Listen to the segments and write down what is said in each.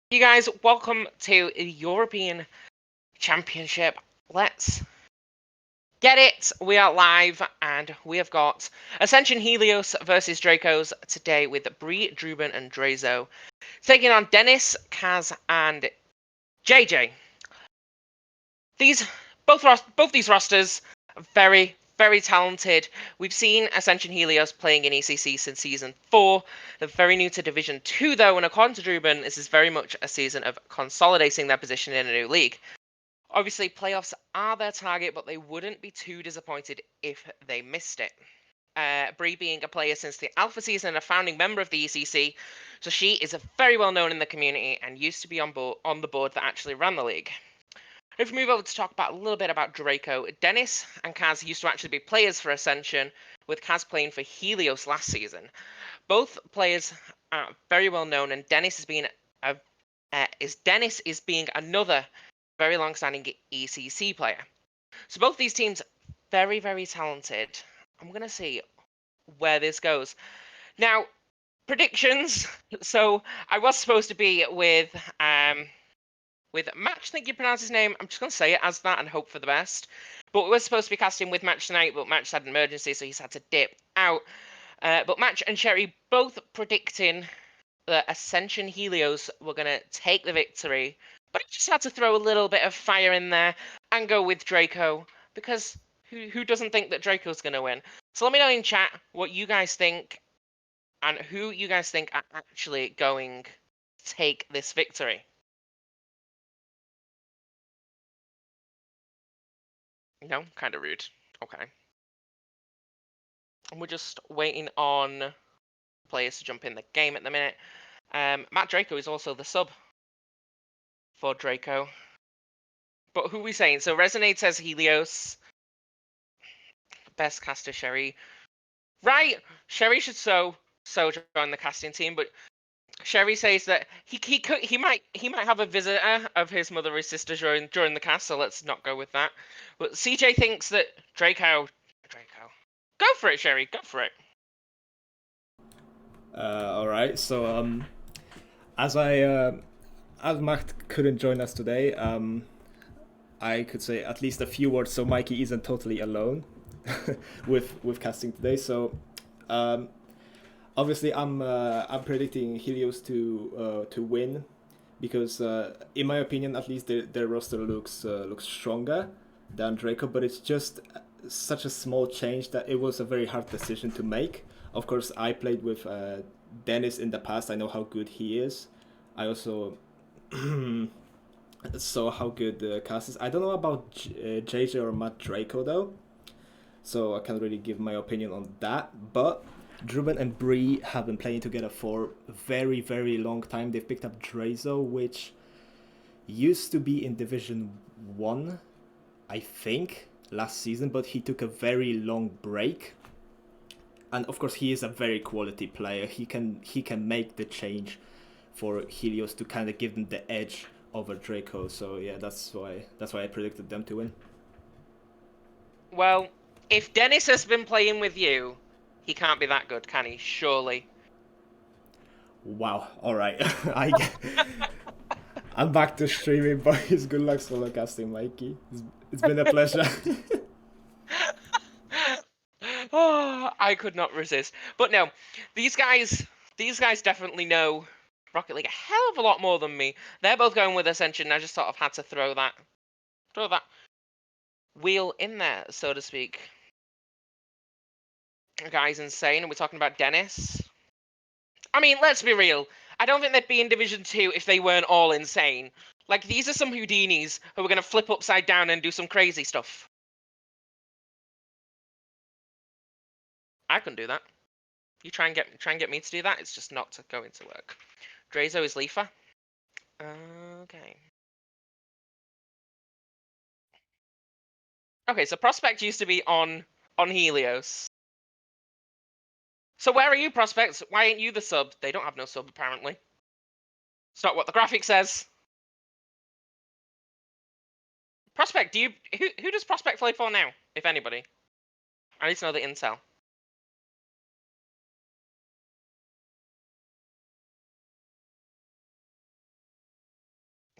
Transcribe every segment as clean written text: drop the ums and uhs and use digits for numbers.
You guys, welcome to the European Championship. Let's get it. We are live, and we have got Ascension Helios versus Dracos today with Bree, Druben, and Drazo taking on Dennis, Kaz, and JJ. Both these rosters are very talented. We've seen Ascension Helios playing in ECC since Season 4. They're very new to Division 2 though, and according to Druben, this is very much a season of consolidating their position in a new league. Obviously, playoffs are their target, but they wouldn't be too disappointed if they missed it. Bree being a player since the Alpha season and a founding member of the ECC, so she is very well known in the community and used to be on the board that actually ran the league. If we move over to talk about a little bit about Draco, Dennis and Kaz used to actually be players for Ascension, with Kaz playing for Helios last season. Both players are very well known, and Dennis is being another very long-standing ECC player. So both these teams very talented. I'm gonna see where this goes. Now, predictions. So I was supposed to be with Match, I think you pronounce his name. I'm just going to say it as that and hope for the best. But we were supposed to be casting with Match tonight, but Match had an emergency, so he's had to dip out. But Match and Sherry both predicting that Ascension Helios were going to take the victory. But I just had to throw a little bit of fire in there and go with Draco, because who doesn't think that Draco's going to win? So let me know in chat what you guys think and who you guys think are actually going to take this victory. No, kind of rude. Okay. And we're just waiting on players to jump in the game at the minute. Matt Draco is also the sub for Draco. But who are we saying? So Resonate says Helios. Best caster Sherry. Right! Sherry should so join the casting team, but Sherry says that he might have a visitor of his mother or his sister during the cast, so let's not go with that. But CJ thinks that Draco. Go for it, Sherry. Go for it. All right. So as Matt couldn't join us today, I could say at least a few words so Mikey isn't totally alone with casting today. So um, obviously I'm predicting Helios to win because in my opinion at least their roster looks stronger than Draco, but it's just such a small change that it was a very hard decision to make. Of course, I played with Dennis in the past. I know how good he is. I also saw how good the cast is. I don't know about JJ or Matt Draco though, so I can't really give my opinion on that. But Druben and Bree have been playing together for a very long time. They've picked up Drazo, which used to be in Division 1, I think, last season, but he took a very long break. And of course he is a very quality player. He can make the change for Helios to kind of give them the edge over Draco. So yeah, that's why I predicted them to win. Well, if Dennis has been playing with you, he can't be that good, can he? Surely. Wow. All right. I'm back to streaming, boys. Good luck solo casting, Mikey. It's been a pleasure. Oh, I could not resist. But no, these guys definitely know Rocket League a hell of a lot more than me. They're both going with Ascension. I just sort of had to throw that wheel in there, so to speak. Guy's insane, and we're talking about Dennis. I mean, let's be real. I don't think they'd be in Division 2 if they weren't all insane. Like, these are some Houdinis who are going to flip upside down and do some crazy stuff. I couldn't do that. You try and get me to do that, it's just not going to work. Drazo is Leafa. Okay. Okay, so Prospect used to be on Helios. So where are you, Prospect? Why ain't you the sub? They don't have no sub, apparently. It's not what the graphic says. Prospect, who does Prospect play for now, if anybody? I need to know the intel.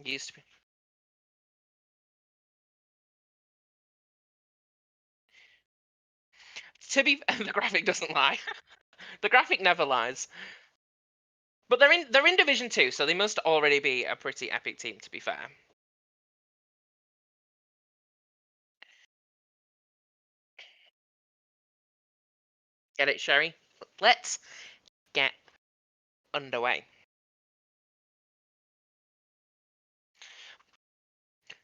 Used to be. The graphic doesn't lie. The graphic never lies. But they're in Division 2, so they must already be a pretty epic team, to be fair. Get it, Sherry? Let's get underway.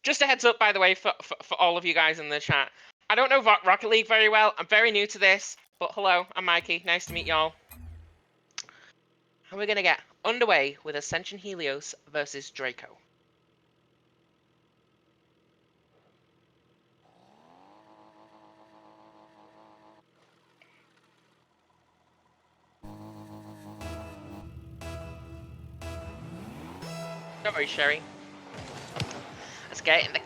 Just a heads up, by the way, for all of you guys in the chat. I don't know Rocket League very well. I'm very new to this. But hello, I'm Mikey. Nice to meet y'all. And we're going to get underway with Ascension Helios versus Draco. Don't worry, Sherry. Let's get it.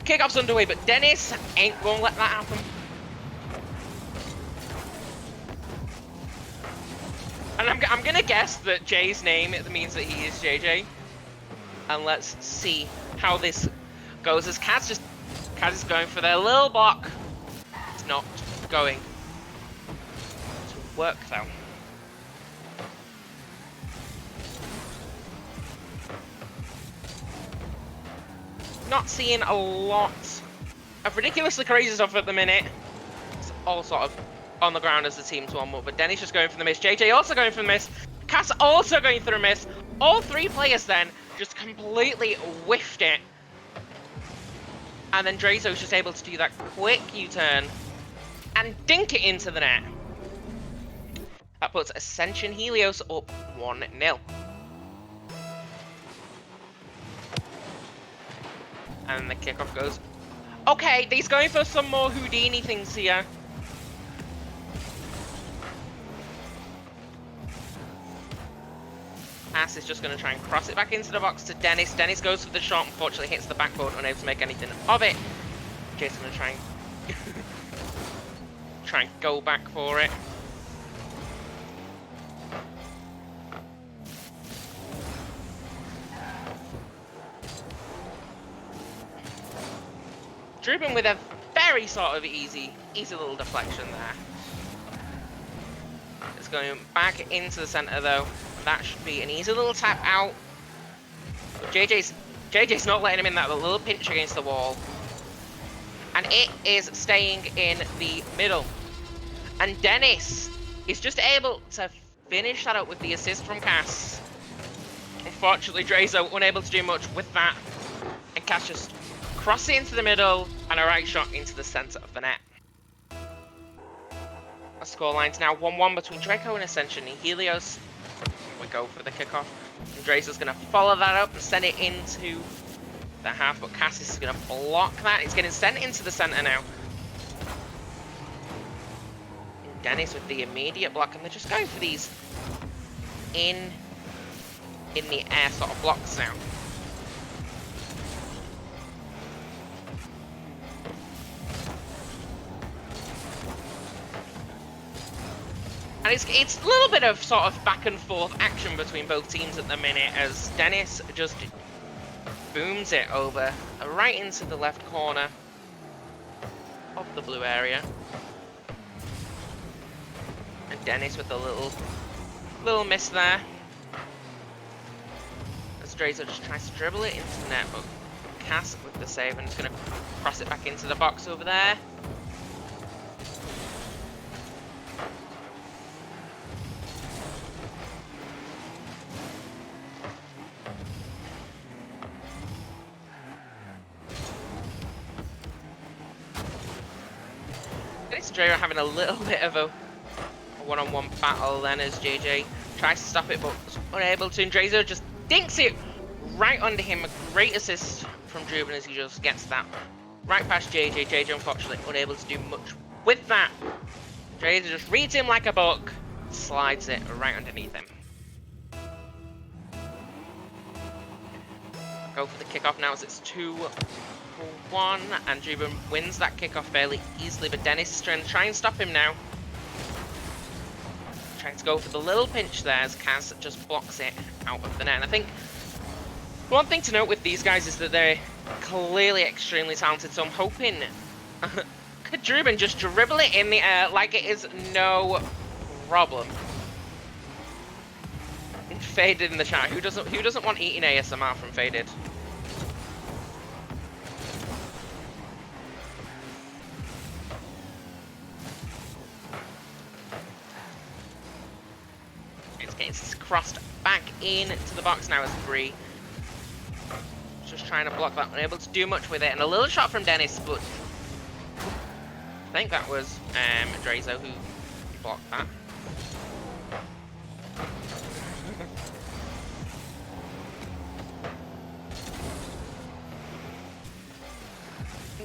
Kickoff's underway, but Dennis ain't gonna let that happen. And I'm gonna guess that Jay's name means that he is JJ. And let's see how this goes. As Kaz is going for their little block. It's not going to work though. Not seeing a lot of ridiculously crazy stuff at the minute. It's all sort of on the ground as the team's warm up, but Denny's just going for the miss. JJ also going for the miss. Cass also going for a miss. All three players then just completely whiffed it. And then Draco's just able to do that quick U-turn and dink it into the net. That puts Ascension Helios up 1-0. And the kickoff goes. Okay, he's going for some more Houdini things here. Ass is just going to try and cross it back into the box to Dennis. Dennis goes for the shot, unfortunately hits the backboard, unable to make anything of it. Jason's going to try and go back for it. Drubin with a very sort of easy little deflection there. It's going back into the center though. That should be an easy little tap out. JJ's not letting him in that little pinch against the wall. And it is staying in the middle. And Dennis is just able to finish that up with the assist from Cass. Unfortunately, Draco unable to do much with that. And Cass just cross it into the middle and a right shot into the center of the net. Our scoreline's now 1-1 between Draco and Ascension and Helios. We go for the kickoff. And Draco's going to follow that up and send it into the half, but Cassis is going to block that. It's getting sent into the center now. And Dennis with the immediate block, and they're just going for these in the air sort of blocks now. And it's a little bit of sort of back and forth action between both teams at the minute as Dennis just booms it over right into the left corner of the blue area. And Dennis with a little miss there. As Draco just tries to dribble it into the net, but Cass with the save and is going to cross it back into the box over there. Draco having a little bit of a one-on-one battle then as JJ tries to stop it but was unable to, and Draco just dinks it right under him. A great assist from Drubin as he just gets that right past JJ. JJ unfortunately unable to do much with that. Draco just reads him like a book, slides it right underneath him. Go for the kickoff now as it's 2-1, and Drubin wins that kickoff fairly easily, but Dennis is trying to try and stop him now. Trying to go for the little pinch there as Kaz just blocks it out of the net. And I think One thing to note with these guys is that they're clearly extremely talented, so I'm hoping Kadruban just dribble it in the air like it is no problem. Faded in the chat. Who doesn't want eating ASMR from Faded? It's getting crossed back into the box now as Bree. Just trying to block that, unable to do much with it, and a little shot from Dennis, but I think that was Draco who blocked that.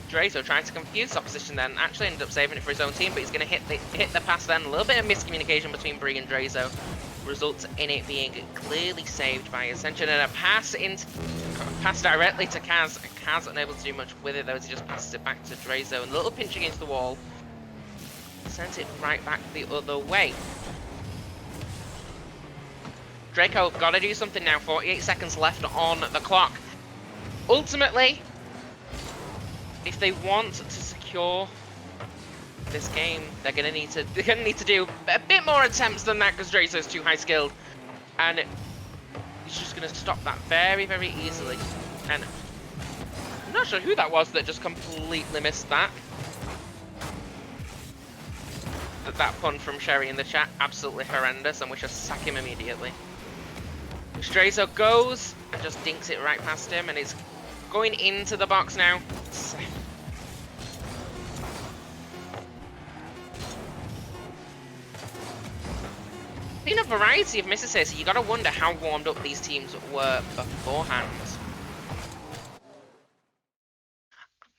Draco trying to confuse opposition then, actually ended up saving it for his own team, but he's going to hit the pass then. A little bit of miscommunication between Bree and Draco results in it being clearly saved by Ascension, and a pass directly to Kaz. Kaz unable to do much with it though, as he just passes it back to Draco, and a little pinch against the wall sends it right back the other way. Draco, gotta do something now. 48 seconds left on the clock. Ultimately, if they want to secure this game, they're gonna need to do a bit more attempts than that, because Draco's too high skilled, and he's just gonna stop that very, very easily. And I'm not sure who that was that just completely missed that. That pun from Sherry in the chat, absolutely horrendous, and we should sack him immediately. Draco goes and just dinks it right past him, and it's going into the box now. Been a variety of misses here, so you gotta wonder how warmed up these teams were beforehand.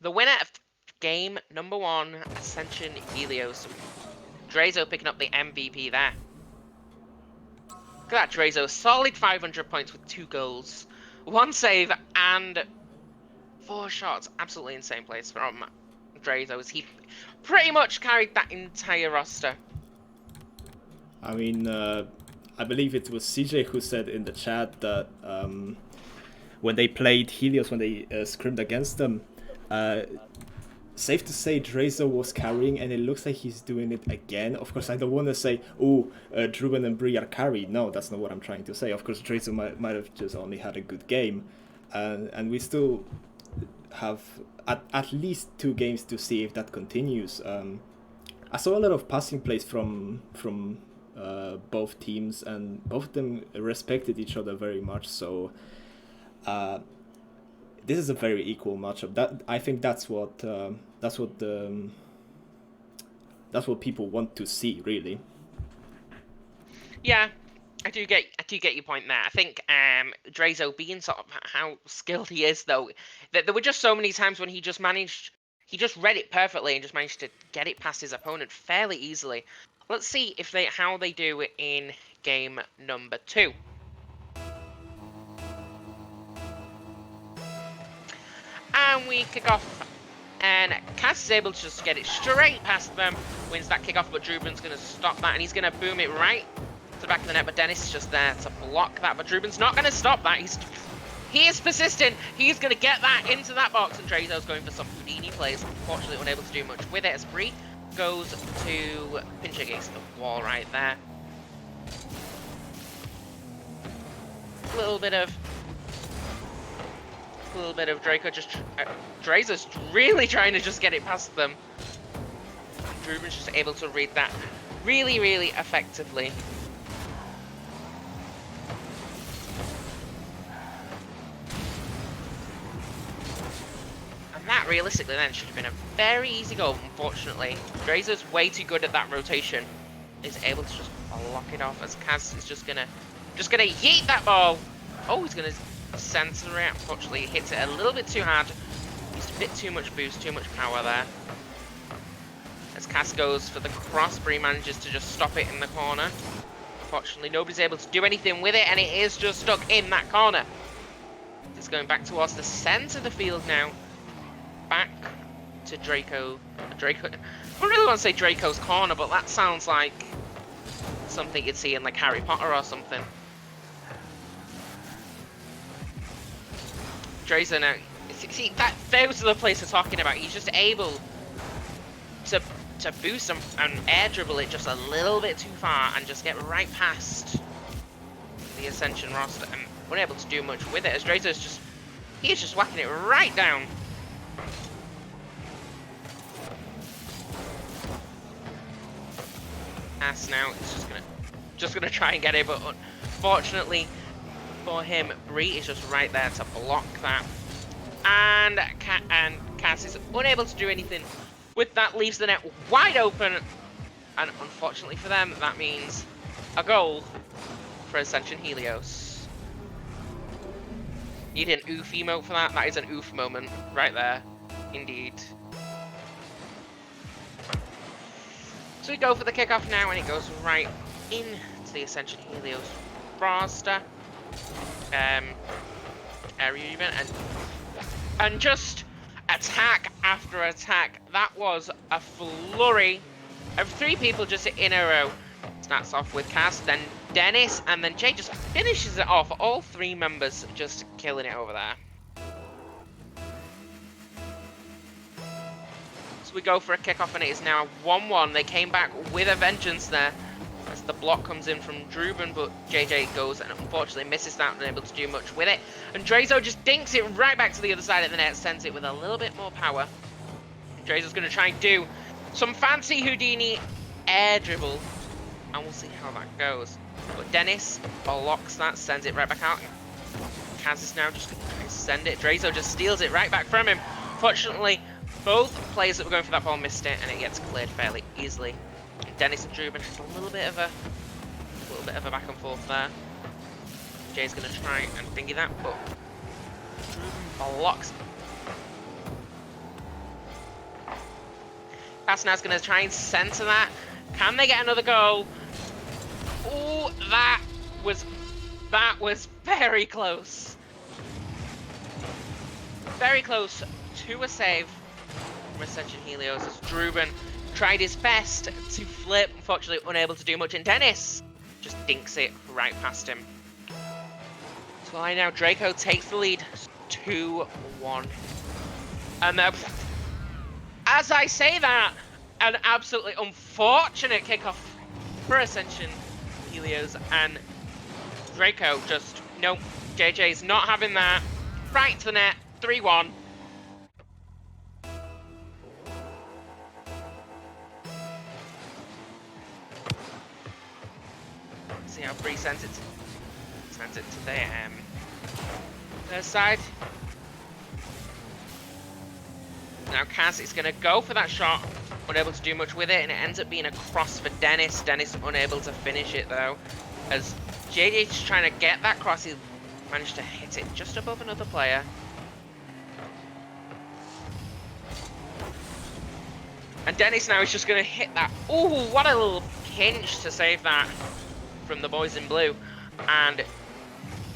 The winner of game number 1, Ascension Helios. Draco picking up the MVP there. Look at that, Draco. Solid 500 points with 2 goals, 1 save, and 4 shots. Absolutely insane plays from Draco, as he pretty much carried that entire roster. I mean, I believe it was CJ who said in the chat that when they played Helios, when they scrimmed against them, safe to say Draco was carrying, and it looks like he's doing it again. Of course, I don't want to say, oh, Druben and Bree are carried. No, that's not what I'm trying to say. Of course, Draco might have just only had a good game, and we still have at least 2 games to see if that continues. I saw a lot of passing plays from both teams, and both of them respected each other very much. So this is a very equal matchup. That I think that's what people want to see, really. Yeah, I do get your point there. I think Draco, being sort of how skilled he is, though, that there were just so many times when he just read it perfectly and just managed to get it past his opponent fairly easily. Let's see if how they do it in game number 2. And we kick off, and Kaz is able to just get it straight past them, wins that kickoff, but Druben's going to stop that, and he's going to boom it right to the back of the net, but Dennis is just there to block that, but Druben's not going to stop that. He is persistent. He's going to get that into that box, and Draco's going for some Houdini plays, unfortunately unable to do much with it, as Bree goes to pinch against the wall right there. A little bit of Draco Draco's really trying to just get it past them. Druben's just able to read that really, really effectively. And that realistically then should have been a very easy goal. Unfortunately, Draco's way too good at that rotation. Is able to just lock it off, as Kaz is just gonna yeet that ball. Oh, he's gonna center it. Unfortunately, he hits it a little bit too hard. Used a bit too much boost, too much power there. As Kaz goes for the cross, Bree manages to just stop it in the corner. Unfortunately, nobody's able to do anything with it, and it is just stuck in that corner. It's going back towards the center of the field now. Back to Draco. I don't really want to say Draco's corner, but that sounds like something you'd see in like Harry Potter or something. Draco now. See, those are the places we're talking about. He's just able to boost and air dribble it just a little bit too far and just get right past the Ascension roster and unable to do much with it, as Draco's just, he's just whacking it right down. Ass now is just gonna try and get it, but unfortunately for him, Bree is just right there to block that. And Cass is unable to do anything with that, leaves the net wide open. And unfortunately for them, that means a goal for Ascension Helios. Need an oof emote for that? That is an oof moment right there. Indeed. So we go for the kickoff now, and it goes right into the Ascension Helios roster. Area event, and just attack after attack. That was a flurry of 3 people just in a row. Starts off with Cass, then Dennis, and then Jay just finishes it off. All 3 members just killing it over there. So we go for a kickoff, and it is now 1-1. They came back with a vengeance there, as the block comes in from Druben, but JJ goes and unfortunately misses that, unable to do much with it. And Draco just dinks it right back to the other side of the net, sends it with a little bit more power. Draco's going to try and do some fancy Houdini air dribble, and we'll see how that goes. But Dennis blocks that, sends it right back out. Kaz is now just going to try and send it. Draco just steals it right back from him. Fortunately, both players that were going for that ball missed it, and it gets cleared fairly easily. Dennis and Druben has a little bit of a back and forth there. Jay's gonna try and thingy that, but Druben blocks. Casnow's gonna try and center that. Can they get another goal? Oh, that was very close. Very close to a save from Ascension Helios, as Druben tried his best to flip, unfortunately unable to do much, and Dennis just dinks it right past him. So now Draco takes the lead, 2-1. And as I say that, an absolutely unfortunate kickoff for Ascension Helios, and Draco just, no, JJ's not having that. Right to the net, 3-1. See how Bree sends it to their side. Now Kaz is going to go for that shot, unable to do much with it, and it ends up being a cross for Dennis. Dennis unable to finish it though, as JJ's trying to get that cross. He managed to hit it just above another player. And Dennis now is just going to hit that. Ooh, what a little pinch to save that from the boys in blue. And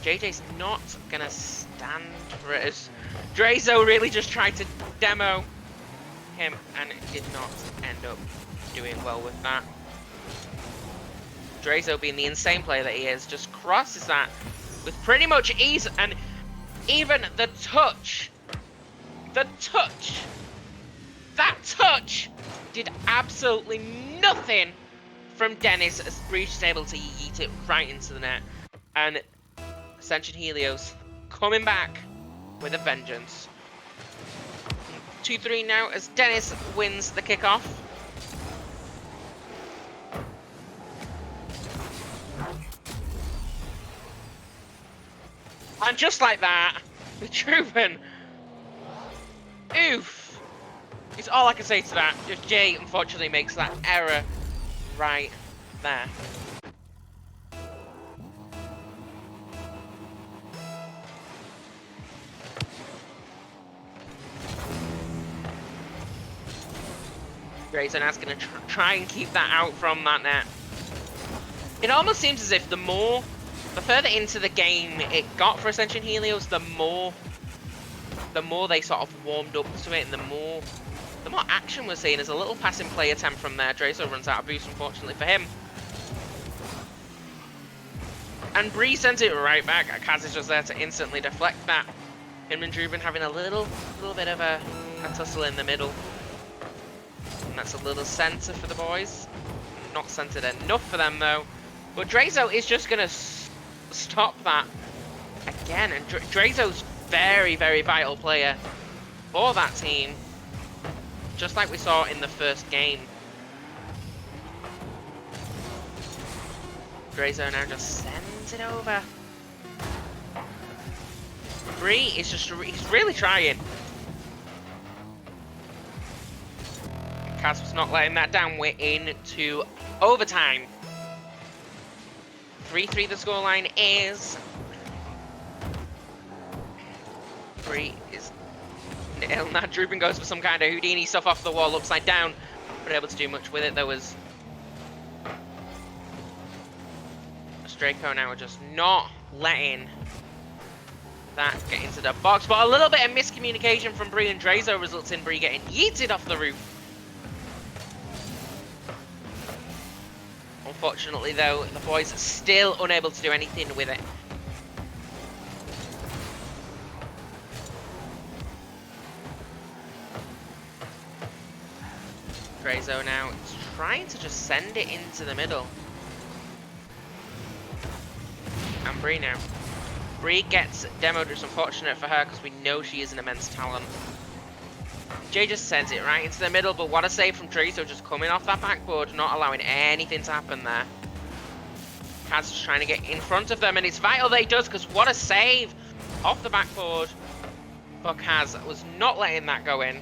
JJ's not going to stand for it, as Draco really just tried to demo him and did not end up doing well with that. Draco, being the insane player that he is, just crosses that with pretty much ease, and even the touch did absolutely nothing from Dennis, as Breach is able to yeet it right into the net. And Ascension Helios coming back with a vengeance. 2-3 now, as Dennis wins the kickoff. And just like that, the Druben, oof. It's all I can say to that. Just Jay unfortunately makes that error right there. Grayson is going to try and keep that out from that net. It almost seems as if the further into the game it got for Ascension Helios, the more they sort of warmed up to it, and the more action we're seeing. There's a little passing play attempt from there. Draco runs out of boost, unfortunately for him. And Bree sends it right back. Kaz is just there to instantly deflect that. Him and Druben having a little bit of a tussle in the middle. And that's a little center for the boys. Not centered enough for them though. But Draco is just gonna stop that again. And Draco's very vital player for that team. Just like we saw in the first game. Draco now just sends it over. Bree is just, he's really trying. Kaz was not letting that down. We're into overtime. 3-3 the scoreline is. Bree is nailing that. Druben goes for some kind of Houdini stuff off the wall, upside down. Not able to do much with it. There was Draco now just not letting that get into the box, but a little bit of miscommunication from Bree and Draco results in Bree getting yeeted off the roof. Unfortunately though, the boys are still unable to do anything with it. Draco now is trying to just send it into the middle. And Bree now. Bree gets demoed, which is unfortunate for her because we know she is an immense talent. Jay just sends it right into the middle, but what a save from Draco, just coming off that backboard, not allowing anything to happen there. Kaz just trying to get in front of them, and it's vital that he does, because what a save off the backboard. But Kaz was not letting that go in.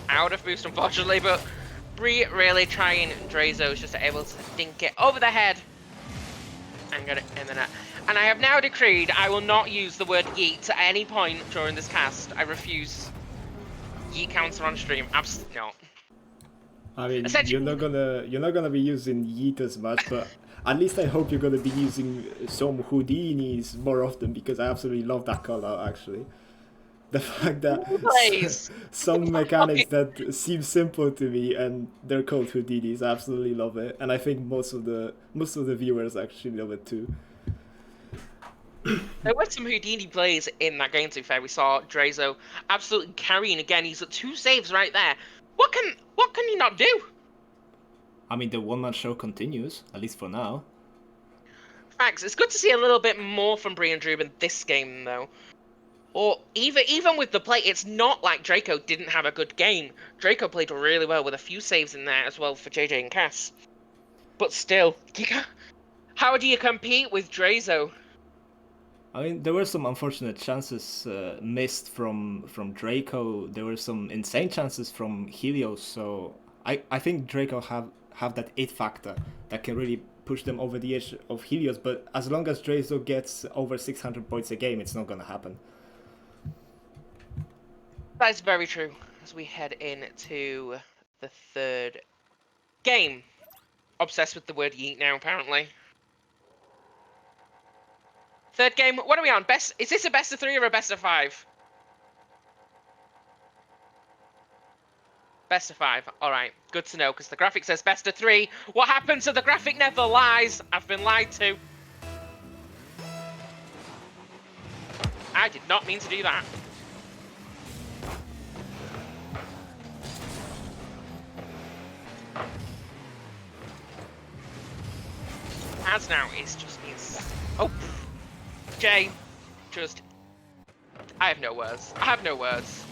Out of boost, unfortunately, but Bree really trying. Draco is just able to dink it over the head and get it in the net. And I have now decreed I will not use the word yeet at any point during this cast. I refuse. Yeet counter on stream. Absolutely not. I mean, you're not gonna be using yeet as much, but at least I hope you're gonna be using some Houdinis more often, because I absolutely love that call out actually. The fact that some mechanics that seem simple to me and they're called Houdinis, I absolutely love it, and I think most of the viewers actually love it too. There were some Houdini plays in that game, to be fair. We saw Draco absolutely carrying again. He's at 2 saves right there. What can he not do? I mean, the one-man show continues, at least for now. Facts. It's good to see a little bit more from Bree and Druben this game, though. Or even with the play, it's not like Draco didn't have a good game. Draco played really well with a few saves in there as well for JJ and Cass. But still, how do you compete with Draco? I mean, there were some unfortunate chances missed from Draco. There were some insane chances from Helios. So I think Draco have that it factor that can really push them over the edge of Helios. But as long as Draco gets over 600 points a game, it's not gonna happen. That is very true. As we head into the 3rd game. Obsessed with the word yeet now, apparently. 3rd game, what are we on? Is this a best of 3 or a best of 5? Best of 5. Alright, good to know, because the graphic says best of 3. What happened to the graphic never lies? I've been lied to. I did not mean to do that. As now is just means. Oh, Jay, just. I have no words. I have no words.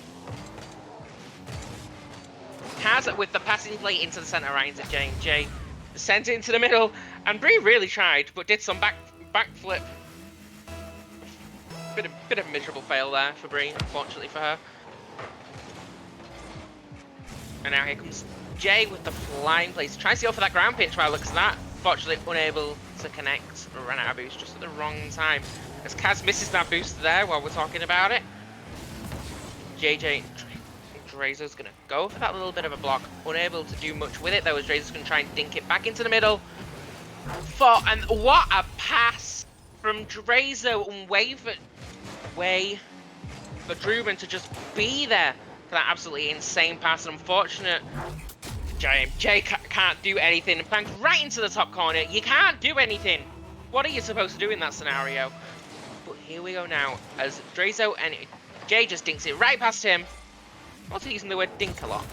Kaz with the passing play into the center right into Jay. Jay sent it into the middle, and Bree really tried, but did some backflip. Bit of a miserable fail there for Bree, unfortunately for her. And now here comes Jay with the flying plays. Tries to go for that ground pitch by looks at that. Fortunately unable to connect. Ran out of boost just at the wrong time. As Kaz misses that boost there while we're talking about it. JJ Draco's gonna go for that little bit of a block. Unable to do much with it though, as Draco's gonna try and dink it back into the middle. And what a pass from Draco, and way for Druben to just be there for that absolutely insane pass. And unfortunate Jay can't do anything. Banged right into the top corner. You can't do anything. What are you supposed to do in that scenario? But here we go now, as Draco and Jay just dinks it right past him. Also using the word dink a lot.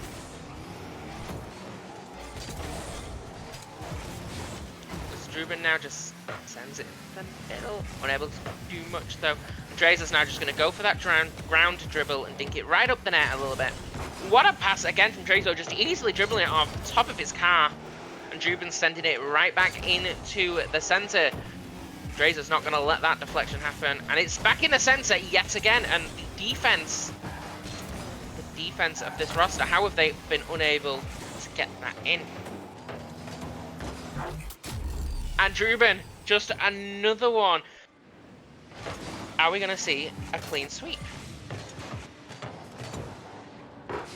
Struben now just sends it in the middle. Unable to do much though. Draco's now just going to go for that ground dribble and dink it right up the net a little bit. What a pass again from Draco, just easily dribbling it off the top of his car. And Druben's sending it right back into the centre. Draco's not going to let that deflection happen. And it's back in the centre yet again. And the defence of this roster, how have they been unable to get that in? And Druben, just another one. Are we going to see a clean sweep?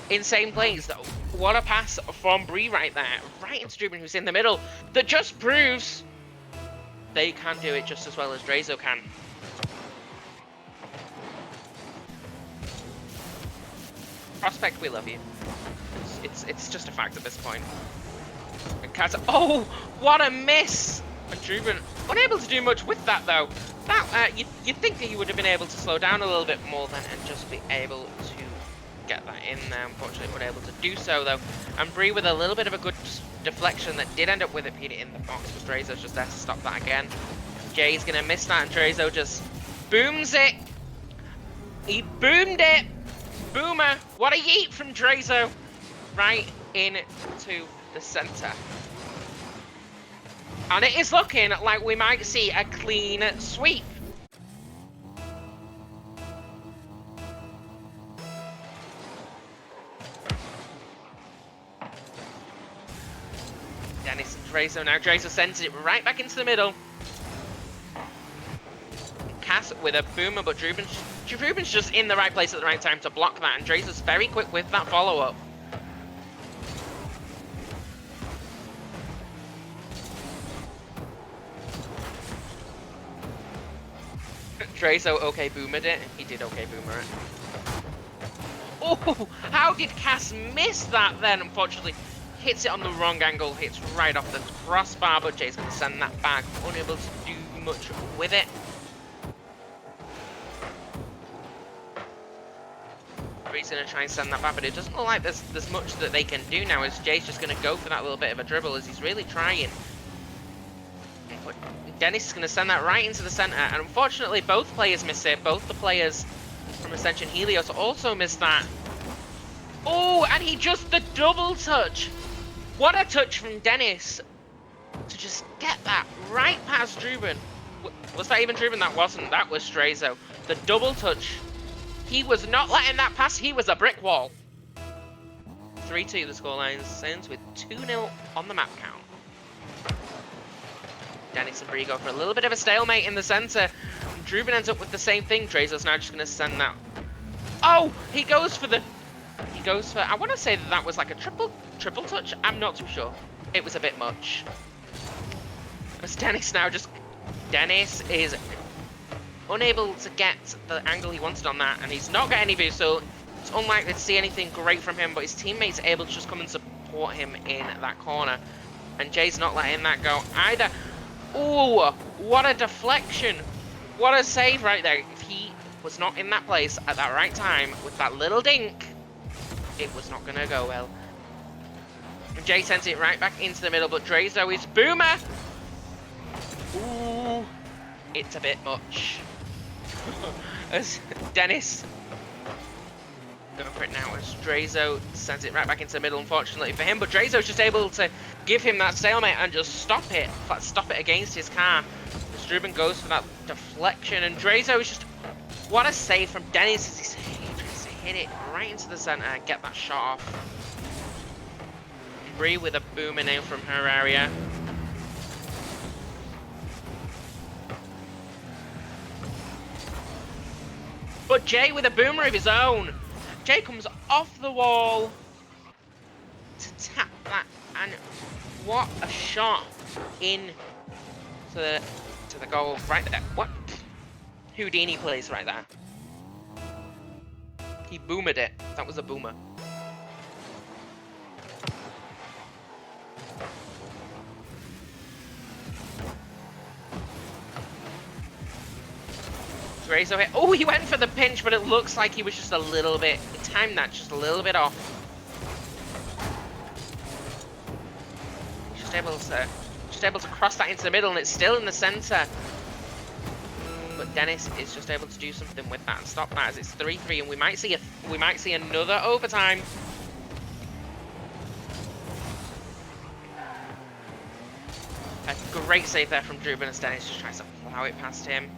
Insane plays though. What a pass from Bree right there. Right into Druben, who's in the middle. That just proves they can do it just as well as Draco can. Prospect, we love you. It's just a fact at this point. And Kata, oh, what a miss! And Druben unable to do much with that though. That you'd think that he would have been able to slow down a little bit more then and just be able to get that in there. Unfortunately, unable to do so though. And Bree with a little bit of a good deflection that did end up with it being in the box, but Draco's just there to stop that again. Jay's gonna miss that, and Draco just booms it. He boomed it. Boomer. What a yeet from Draco. Right into the centre. And it is looking like we might see a clean sweep. Dennis and Draco now. Draco sends it right back into the middle. Cass with a boomer, but Druben's just in the right place at the right time to block that. And Draco's very quick with that follow-up. Draco okay boomered it. He did okay boomer it. Oh, how did Cass miss that then? Unfortunately, hits it on the wrong angle, hits right off the crossbar, but Jay's going to send that back, unable to do much with it. He's going to try and send that back, but it doesn't look like there's much that they can do now, as Jay's just going to go for that little bit of a dribble, as he's really trying. But Dennis is going to send that right into the centre, and unfortunately both players miss it. Both the players from Ascension Helios also missed that. Oh, and he just the double touch. What a touch from Dennis to just get that right past Druben. Was that even Druben? That wasn't. That was Draco. The double touch. He was not letting that pass. He was a brick wall. 3-2 the scoreline ends with 2-0 on the map count. Dennis and Bree go for a little bit of a stalemate in the centre. Druben ends up with the same thing. Draco's now just going to send that. Oh, he goes for, I want to say that was like a triple touch. I'm not too sure. It was a bit much. As Dennis is unable to get the angle he wanted on that, and he's not got any boost, so it's unlikely to see anything great from him, but his teammates are able to just come and support him in that corner. And Jay's not letting that go either. Oh, what a deflection. What a save right there. If he was not in that place at that right time with that little dink, it was not going to go well. And Jay sends it right back into the middle, but Draco is boomer. Ooh, it's a bit much. As Dennis going for it now, as Draco sends it right back into the middle, unfortunately for him, but Draco's just able to give him that stalemate and just stop it against his car. As Druben goes for that deflection, and Draco is just, what a save from Dennis as he's tries to hit it right into the centre and get that shot off. Bree with a boomer now from her area. But Jay with a boomer of his own. Jay comes off the wall to tap that, and what a shot in to the goal right there. What? Houdini plays right there. He boomered it. That was a boomer. Draco hit. Oh, he went for the pinch, but it looks like he was just a little bit. He timed that just a little bit off. He's just able to cross that into the middle, and it's still in the center. But Dennis is just able to do something with that and stop that as it's 3-3, and we might see another overtime. A great save there from Druben as Dennis just tries to plow it past him.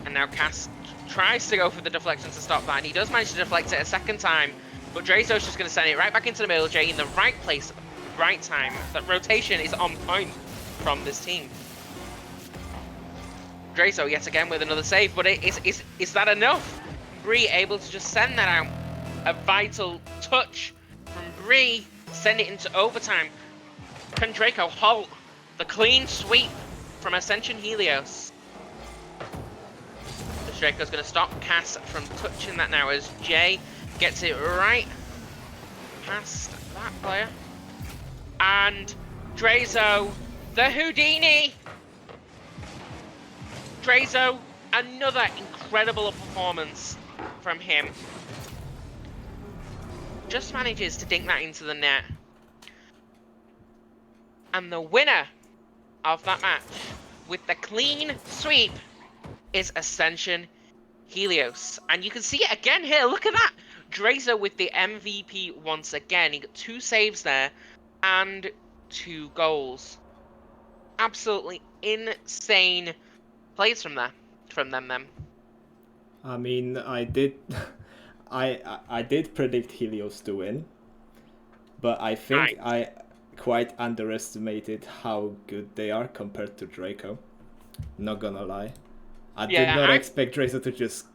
And now Cass tries to go for the deflection to stop that, and he does manage to deflect it a second time. But Draco's just going to send it right back into the middle. Jay in the right place, right time. That rotation is on point from this team. Draco yet again with another save, but is that enough? Bree able to just send that out. A vital touch from Bree, send it into overtime. Can Draco halt the clean sweep from Ascension Helios? Draco's going to stop Cass from touching that now as Jay gets it right past that player. And Draco, the Houdini! Draco, another incredible performance from him. Just manages to dink that into the net. And the winner of that match with the clean sweep is Ascension Helios. And you can see it again here. Look at that. Draco with the MVP once again. He got 2 saves there and 2 goals. Absolutely insane plays from them. I mean, I did I did predict Helios to win, but I think I quite underestimated how good they are compared to Draco. Not gonna lie. I did not expect Draco to just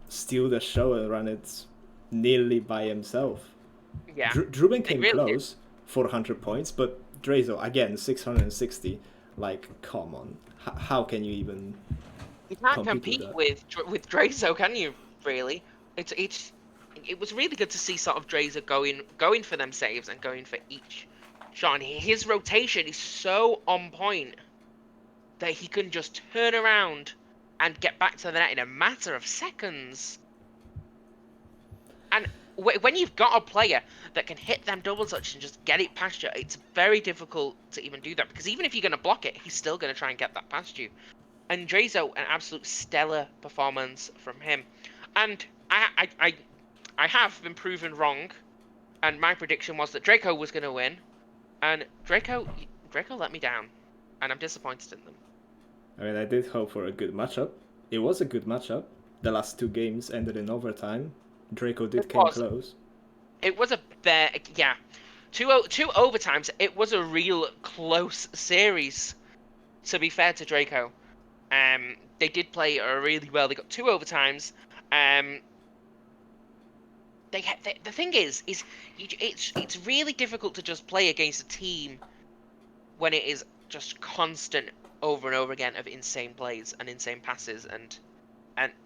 steal the show and run it nearly by himself. Yeah. Druben came close, 400 points, but Draco, again, 660. Like, come on. How can you even... You can't compete with Draco, can you, really? It was really good to see sort of Draco going for them saves and going for each shot. His rotation is so on point that he can just turn around and get back to the net in a matter of seconds. And when you've got a player that can hit them double touch and just get it past you, it's very difficult to even do that, because even if you're going to block it, he's still going to try and get that past you. And Draco, an absolute stellar performance from him. And I have been proven wrong, and my prediction was that Draco was going to win, and Draco let me down, and I'm disappointed in them. I mean, I did hope for a good matchup. It was a good matchup. The last 2 games ended in overtime. Draco came close. It was yeah. Two overtimes. It was a real close series, to be fair to Draco. They did play really well. They got 2 overtimes. The thing is it's really difficult to just play against a team when it is just constant over and over again of insane plays and insane passes, and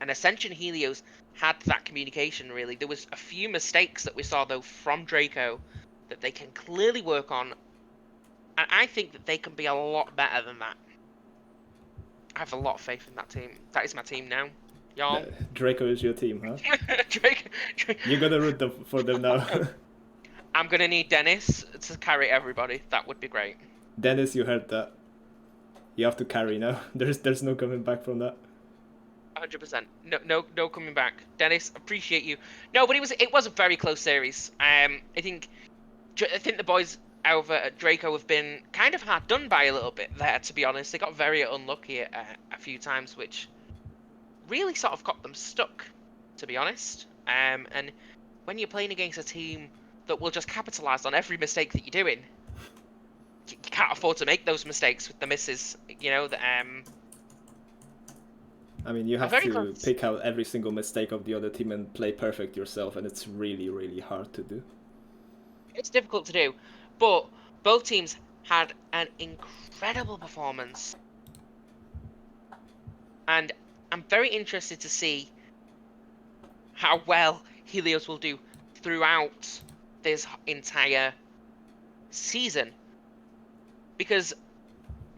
Ascension Helios had that communication. Really, there was a few mistakes that we saw though from Draco that they can clearly work on, and I think that they can be a lot better than that. I have a lot of faith in that team. That is my team now, y'all. Draco is your team, huh? Draco. You're gonna root for them now. I'm gonna need Dennis to carry everybody. That would be great. Dennis, you heard that. You have to carry now. There's no coming back from that. 100%. No coming back. Dennis, appreciate you. No, but it was a very close series. I think the boys over at Draco have been kind of hard done by a little bit there, to be honest. They got very unlucky a few times, which really sort of got them stuck, to be honest. And when you're playing against a team that will just capitalise on every mistake that you're doing, you can't afford to make those mistakes with the misses, you know. I mean, you have to pick out every single mistake of the other team and play perfect yourself, and it's really, really hard to do. It's difficult to do, but both teams had an incredible performance. And I'm very interested to see how well Helios will do throughout this entire season. Because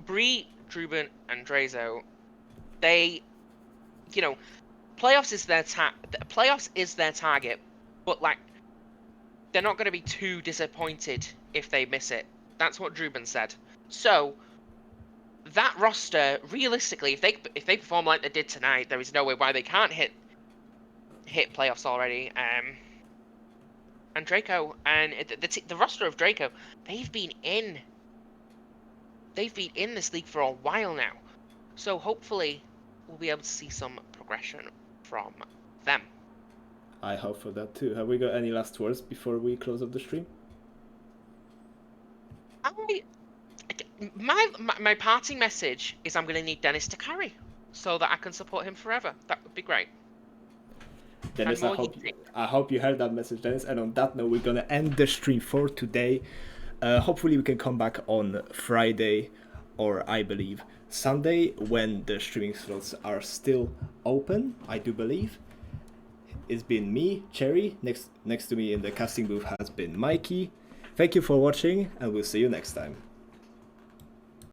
Bree, Druben, and Drazo, they, playoffs is their target, but like they're not going to be too disappointed if they miss it. That's what Druben said. So that roster, realistically, if they perform like they did tonight, there is no way why they can't hit playoffs already. And Draco and the roster of Draco, they've been in this league for a while now. So hopefully we'll be able to see some progression from them. I hope for that too. Have we got any last words before we close up the stream? My parting message is I'm going to need Dennis to carry so that I can support him forever. That would be great. Dennis, I hope you heard that message, Dennis. And on that note, we're going to end the stream for today. Hopefully we can come back on Friday or I believe Sunday when the streaming slots are still open, I do believe. It's been me, Cherry. Next to me in the casting booth has been Mikey. Thank you for watching and we'll see you next time.